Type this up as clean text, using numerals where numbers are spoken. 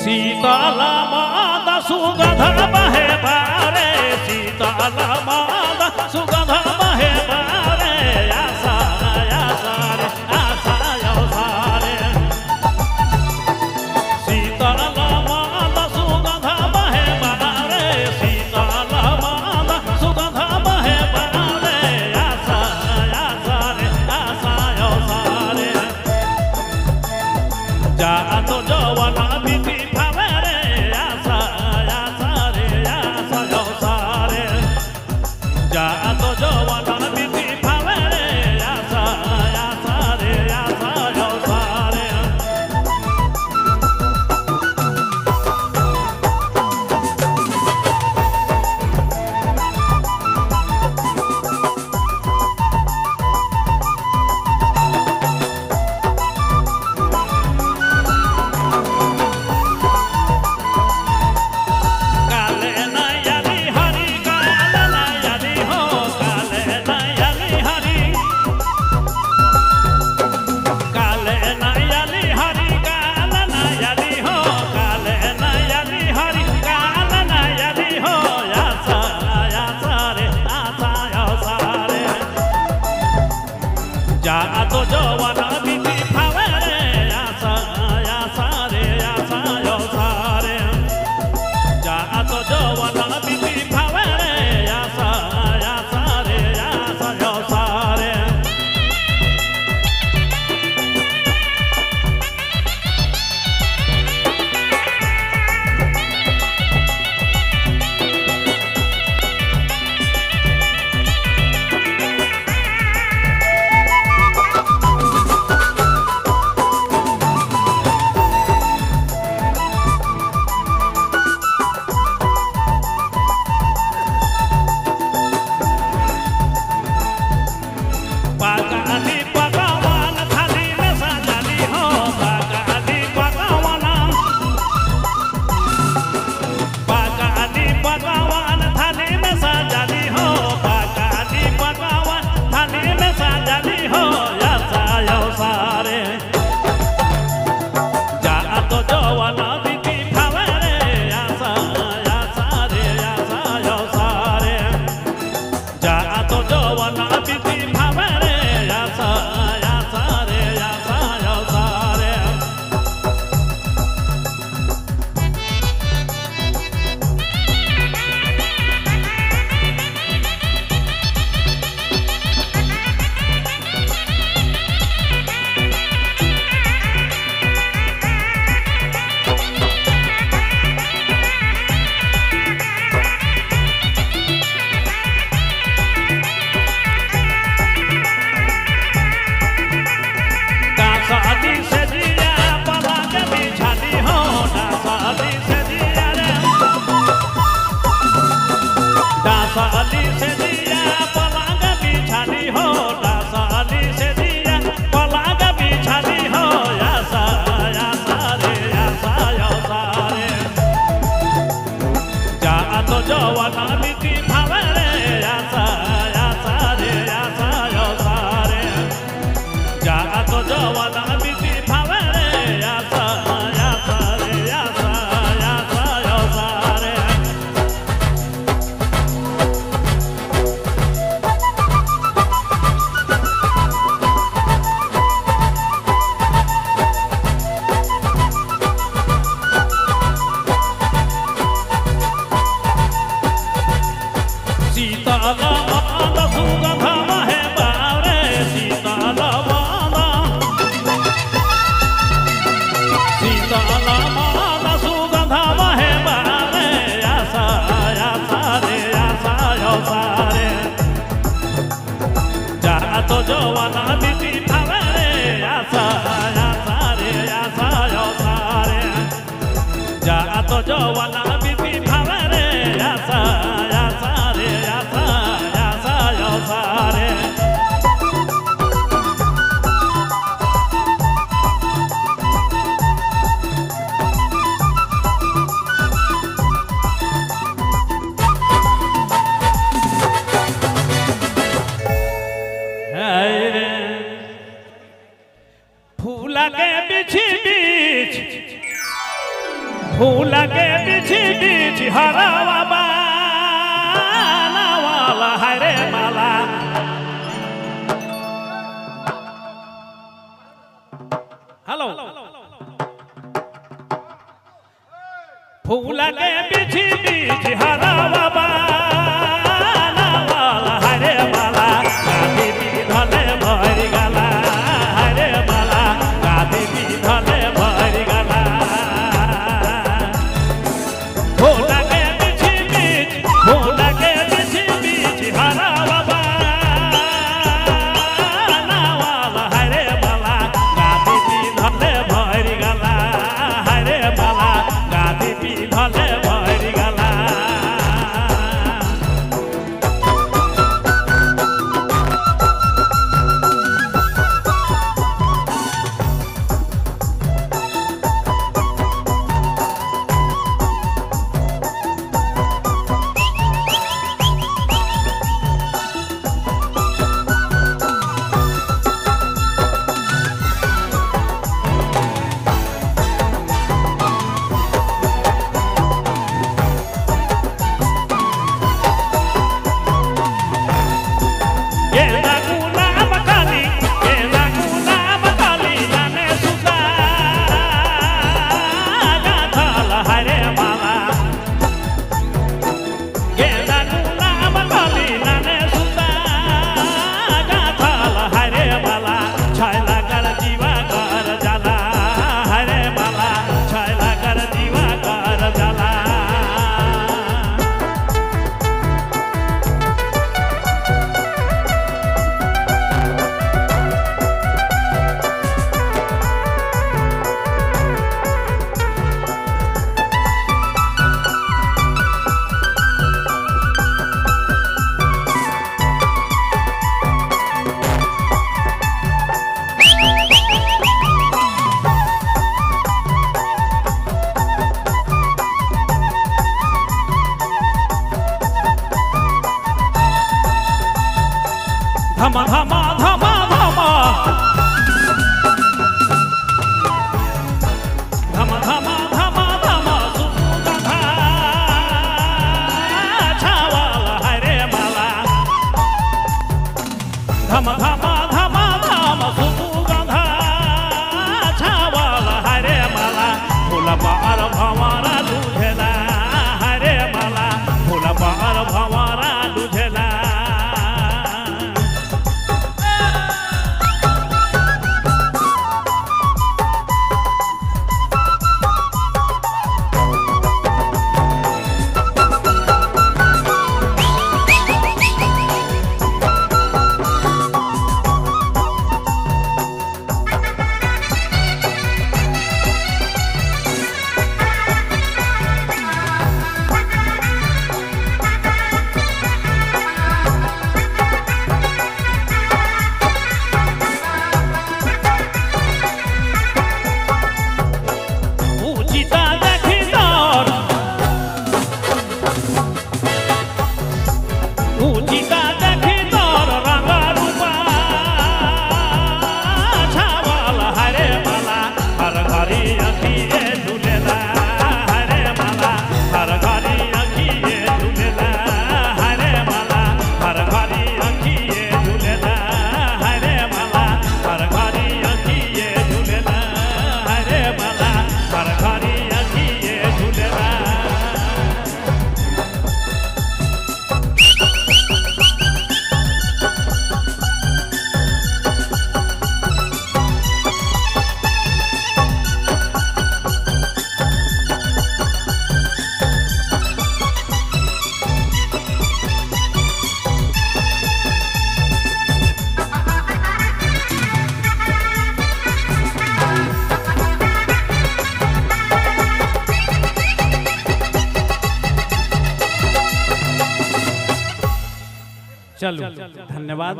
शीतल माद सुगंध बहे बारे शीतल माद सुगंध बहे बारे आशा आशा रे आशा सारे शीतल माद सुगंध बहे बारे शीतल माद सुगंध बहे बारे आशा आशा रे आशा सारे जा तो जवाना बीती जा तो जवाना बीती फावे रे आशा आशा रे आशा सारे जा तो जवाना बीती फावे रे आशा आशा रे आशा सारे जवाना बीती फावे रे आशा आशा रे आशा सारे जा तो जवाना बीती फावे रे आशा आशा रे आशा आशा सारे शीतल माद सुगंध बहे बारे शीतल माद सुगंध बहे बारे आशा आशा रे आशा सारे जा तो जवाना बीती फावे रे आशा आशा रे आशा सारे जा तो जवाना बीती फावे रे आशा आशा रे आशा आशा सारे फूल के बिछी बिछ हरावा बाला हरे माला हेलो फूल के बिछी बिछ हरावा बाला हरे माला गाधी धले भरी गला हरे माला गाधी धले भरी गला फूल के बिछी बिछ हरावा बाला हरे माला गाधी धले भरी गला हरे माला गाधी धले भरी गला धमा धमा धमा धमा धमा धमा धमा धमा सुगंधा छावाला हरे माला धमा धमा धमा धमा सुगंधा छावाला हरे माला फूल बार भंवरा लुझेला हरे माला फूल बार भंवरा लुझेला चलो धन्यवाद।